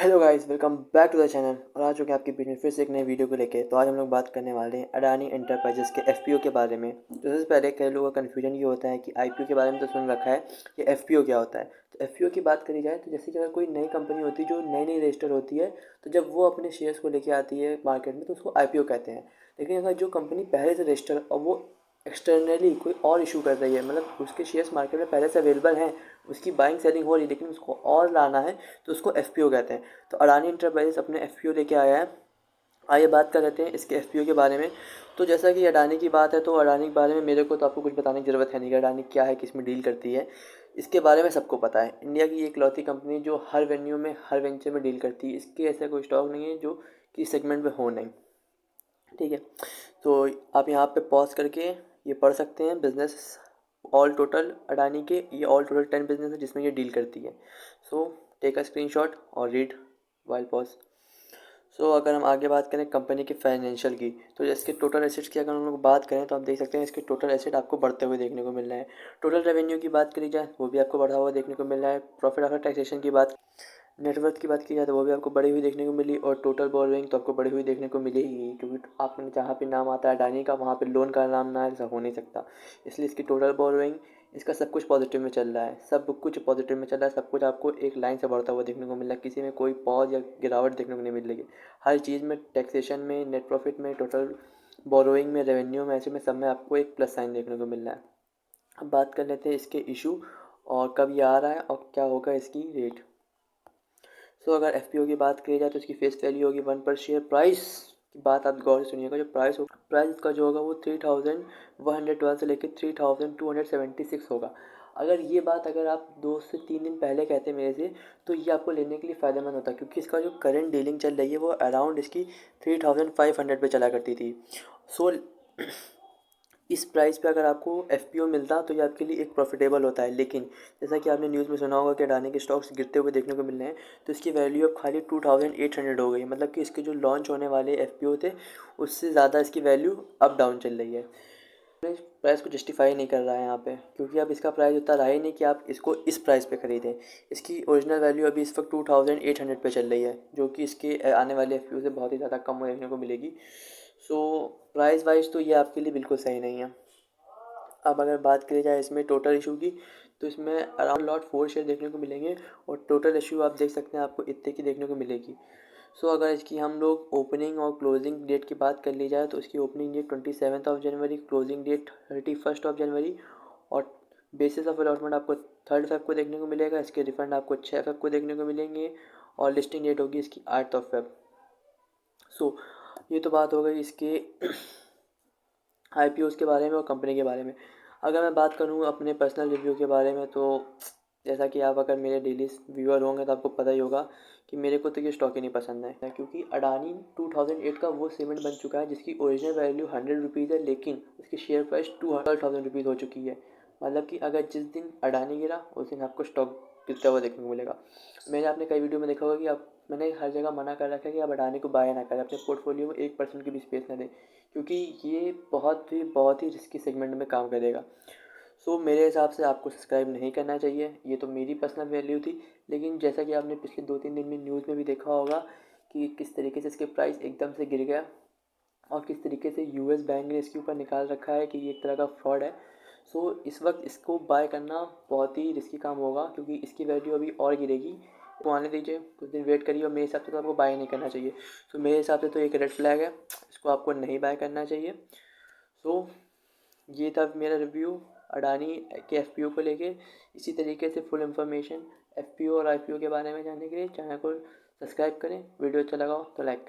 Hello guys, welcome back to the channel. और आ चुके हैं आपके बीच में फिर से एक नई वीडियो को लेके। तो आज हम लोग बात करने वाले हैं अडानी एंटरप्राइजेस के एफपीओ के बारे में। तो सबसे पहले कई लोगों का कन्फ्यूजन ये होता है कि आईपीओ के बारे में तो सुन रखा है कि एफपीओ क्या होता है। तो एफपीओ की बात करी जाए तो जैसे कि अगर कोई नई कंपनी होती है जो नई नई रजिस्टर होती है, तो जब वो अपने शेयर्स को लेके आती है मार्केट में तो उसको आईपीओ कहते हैं। लेकिन अगर जो कंपनी पहले से रजिस्टर और वो एक्सटर्नली कोई और इशू कर रही है, मतलब उसके शेयर्स मार्केट में पहले से अवेलेबल हैं, उसकी बाइंग सेलिंग हो रही है लेकिन उसको और लाना है, तो उसको एफपीओ कहते हैं। तो अडानी इंटरप्राइजेस अपने एफपीओ लेके आया है। आइए बात कर लेते हैं इसके एफपीओ के बारे में। तो जैसा कि अडानी की बात है तो अडानी के बारे में मेरे को तो आपको कुछ बताने की ज़रूरत है नहीं कि अडानी क्या है, किस में डील करती है। इसके बारे में सबको पता है। इंडिया की एक लौती कंपनी जो हर वेन्यू में हर वेंचर में डील करती है। इसके ऐसा कोई स्टॉक नहीं है जो कि सेगमेंट में हो नहीं। ठीक है, तो आप यहाँ पे पॉज करके ये पढ़ सकते हैं बिजनेस ऑल टोटल अडानी के। ये ऑल टोटल 10 बिजनेस है जिसमें ये डील करती है। सो टेक अ स्क्रीनशॉट और रीड वाइल पॉज। सो अगर हम आगे बात करें कंपनी के फाइनेंशियल की, तो इसके टोटल एसेट्स की अगर हम लोग बात करें तो आप देख सकते हैं इसके टोटल एसेट आपको बढ़ते हुए देखने को मिल रहे हैं। टोटल रेवेन्यू की बात करी जाए वो भी आपको बढ़ा हुआ देखने को मिल रहा है। प्रॉफिट आफ्टर टैक्सेशन की बात, नेटवर्थ की बात की जाए तो वो भी आपको बढ़ी हुई देखने को मिली। और टोटल बोरोइंग तो आपको बढ़ी हुई देखने को मिलेगी, क्योंकि आपने जहाँ पे नाम आता है अडानी का वहाँ पे लोन का नाम ना ऐसा हो नहीं सकता। इसलिए इसकी टोटल बोरोइंग, इसका सब कुछ पॉजिटिव में चल रहा है, सब कुछ पॉजिटिव में चल रहा है। सब कुछ आपको एक लाइन से बढ़ता हुआ देखने को मिल रहा है, किसी में कोई पॉज या गिरावट देखने को नहीं मिल रही है। हर चीज़ में, टैक्सेशन में, नेट प्रॉफिट में, टोटल बोरोइंग में, रेवेन्यू में, ऐसे में सब में आपको एक प्लस साइन देखने को मिल रहा है। अब बात कर लेते हैं इसके इशू और कब ये आ रहा है और क्या होगा इसकी रेट। सो अगर एफ की बात की जाए तो इसकी फेस वैल्यू होगी 1 पर शेयर। प्राइस की बात आप गौर से सुनिएगा। जो प्राइस होगा, प्राइस इसका जो होगा वो 3112 से लेकर 3276 होगा। अगर आप 2 से 3 दिन पहले कहते मेरे से, तो ये आपको लेने के लिए फ़ायदेमंद होता, क्योंकि इसका जो करंट डीलिंग चल रही है वो अराउंड इसकी 3500 पे चला करती थी। सो इस प्राइस पे अगर आपको एफपीओ मिलता तो ये आपके लिए एक प्रॉफिटेबल होता है। लेकिन जैसा कि आपने न्यूज़ में सुना होगा कि अडानी के स्टॉक्स गिरते हुए देखने को मिल रहे हैं, तो इसकी वैल्यू अब खाली 2800 हो गई। मतलब कि इसके जो लॉन्च होने वाले एफपीओ थे उससे ज़्यादा इसकी वैल्यू अप डाउन चल रही है। प्राइस को जस्टिफाई नहीं कर रहा है यहाँ पे, क्योंकि अब इसका प्राइस उतना रहा ही नहीं कि आप इसको इस प्राइस पे ख़रीदें। इसकी ओरिजिनल वैल्यू अभी इस वक्त 2800 पे चल रही है, जो कि इसके आने वाले एफपीओ से बहुत ही ज़्यादा कम देखने को मिलेगी। सो प्राइस वाइज तो ये आपके लिए बिल्कुल सही नहीं है। अब अगर बात करी जाए इसमें टोटल इशू की, तो इसमें अराउंड लॉट 4 शेयर देखने को मिलेंगे। और टोटल इशू आप देख सकते हैं आपको इतने की देखने को मिलेगी। सो अगर इसकी हम लोग ओपनिंग और क्लोजिंग डेट की बात कर ली जाए तो इसकी ओपनिंग डेट 27 जनवरी, क्लोजिंग डेट 31 जनवरी। और बेसिस ऑफ अलॉटमेंट आपको 3 फेब को देखने को मिलेगा। इसके रिफंड आपको 6 फेब को देखने को मिलेंगे। और लिस्टिंग डेट होगी इसकी 8 फेब। सो ये तो बात हो गई इसके आईपीओज़ के बारे में और कंपनी के बारे में। अगर मैं बात करूँ अपने पर्सनल रिव्यू के बारे में, तो जैसा कि आप अगर मेरे डेली व्यूअर होंगे तो आपको पता ही होगा कि मेरे को तो ये स्टॉक ही नहीं पसंद है, क्योंकि अडानी 2008 का वो सीमेंट बन चुका है जिसकी ओरिजिनल वैल्यू 100 रुपीज़ है, लेकिन उसकी शेयर प्राइस 12,000 रुपीज़ हो चुकी है। मतलब कि अगर जिस दिन अडानी गिरा उस दिन आपको स्टॉक गिरता हुआ देखने को मिलेगा। मैंने अपने कई वीडियो में देखा होगा कि आप, मैंने हर जगह मना कर रखा है कि आप अडानी को बाय ना करें, अपने पोर्टफोलियो में 1% की भी स्पेस ना दें, क्योंकि ये बहुत ही रिस्की सेगमेंट में काम करेगा। सो मेरे हिसाब से आपको सब्सक्राइब नहीं करना चाहिए। ये तो मेरी पर्सनल वैल्यू थी। लेकिन जैसा कि आपने पिछले 2-3 दिन में न्यूज़ में भी देखा होगा कि किस तरीके से इसके प्राइस एकदम से गिर गया, और किस तरीके से यूएस बैंक ने इसके ऊपर निकाल रखा है कि ये एक तरह का फ्रॉड है। सो इस वक्त इसको बाय करना बहुत ही रिस्की काम होगा, क्योंकि इसकी वैल्यू अभी और गिरेगी। तो आने दीजिए, कुछ दिन वेट करिए। और मेरे हिसाब से तो आपको बाय नहीं करना चाहिए। तो मेरे हिसाब से तो एक रेड फ्लैग है, इसको आपको नहीं बाय करना चाहिए। सो ये था मेरा रिव्यू अडानी के एफपीओ को लेके। इसी तरीके से फुल इन्फॉर्मेशन एफपीओ और आईपीओ के बारे में जानने के लिए चैनल को सब्सक्राइब करें। वीडियो अच्छा लगा हो तो लाइक करें।